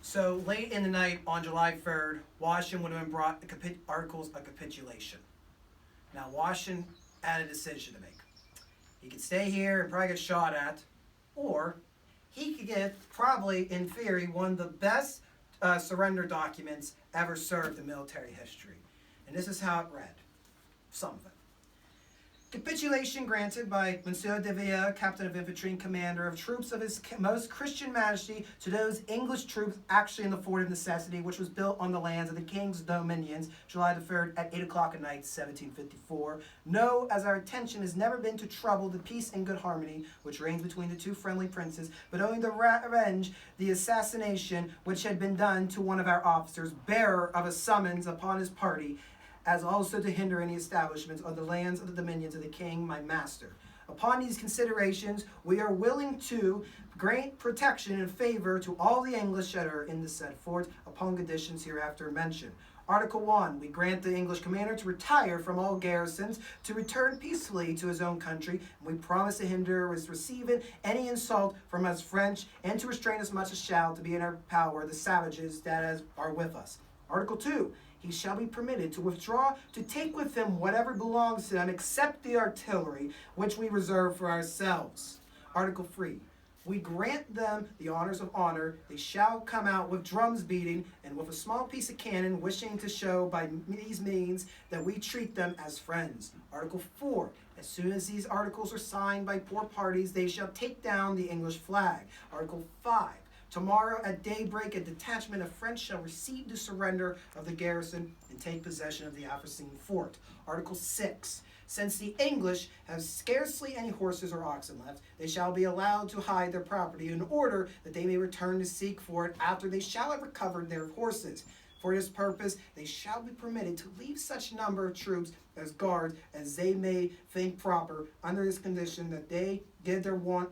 So late in the night on July 3rd, Washington would have been brought the articles of capitulation. Now Washington had a decision to make. He could stay here and probably get shot at, or he could get, probably in theory, one of the best surrender documents ever served in military history. And this is how it read, some of it. Capitulation granted by Monsieur de Ville, Captain of Infantry and Commander of troops of His Most Christian Majesty, to those English troops actually in the Fort of Necessity, which was built on the lands of the King's dominions, July the 3rd at 8 o'clock at night, 1754. Know, as our intention has never been to trouble the peace and good harmony which reigns between the two friendly princes, but only to revenge the assassination which had been done to one of our officers, bearer of a summons upon his party, as also to hinder any establishments on the lands of the dominions of the king, my master. Upon these considerations, we are willing to grant protection and favor to all the English that are in the said fort, upon conditions hereafter mentioned. Article 1, we grant the English commander to retire from all garrisons, to return peacefully to his own country, and we promise to hinder his receiving any insult from us French, and to restrain as much as shall to be in our power the savages that are with us. Article 2, he shall be permitted to withdraw, to take with him whatever belongs to them, except the artillery, which we reserve for ourselves. Article 3, we grant them the honors of honor. They shall come out with drums beating, and with a small piece of cannon, wishing to show by these means that we treat them as friends. Article 4, as soon as these articles are signed by poor parties, they shall take down the English flag. Article 5, tomorrow at daybreak, a detachment of French shall receive the surrender of the garrison and take possession of the aforesaid fort. Article 6. Since the English have scarcely any horses or oxen left, they shall be allowed to hide their property in order that they may return to seek for it after they shall have recovered their horses. For this purpose, they shall be permitted to leave such number of troops as guard as they may think proper, under this condition that they give their word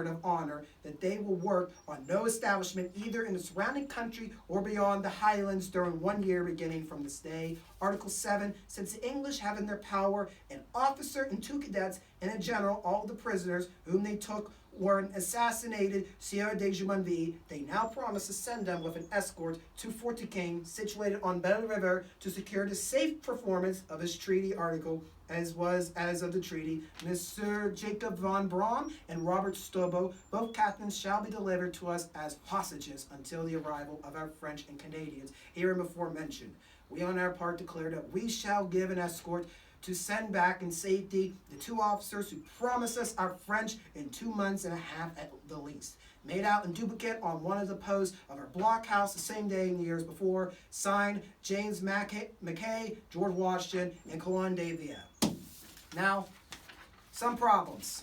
of honor that they will work on no establishment either in the surrounding country or beyond the highlands during 1 year beginning from this day. Article 7, since the English have in their power an officer and 2 cadets and a general, all the prisoners whom they took were assassinated Sieur de Jumonville, they now promise to send them with an escort to Fort Duquesne, situated on Belle River, to secure the safe performance of his treaty article, as of the treaty. Mr. Jacob von Braun and Robert Stobo, both captains, shall be delivered to us as hostages until the arrival of our French and Canadians, hereinbefore mentioned. We on our part declare that we shall give an escort to send back in safety the 2 officers who promise us our French in 2 months and a half at the least. Made out in duplicate on one of the posts of our blockhouse the same day in the years before. Signed, James Mackay, George Washington, and Coulon de Ville. Now, some problems.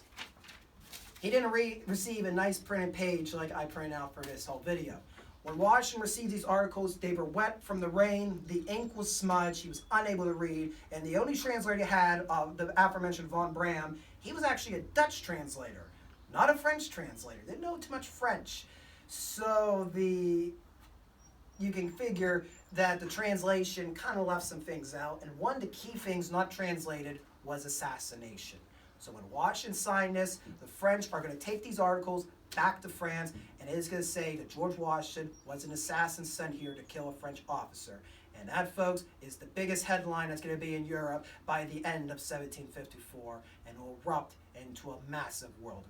He didn't receive a nice printed page like I print out for this whole video. When Washington received these articles, they were wet from the rain, the ink was smudged, he was unable to read, and the only translator he had of the aforementioned von Braun, he was actually a Dutch translator, not a French translator. Didn't know too much French. So you can figure that the translation kind of left some things out, and one of the key things not translated was assassination. So when Washington signed this, the French are going to take these articles back to France, and it is going to say that George Washington was an assassin sent here to kill a French officer. And that, folks, is the biggest headline that's going to be in Europe by the end of 1754, and will erupt into a massive world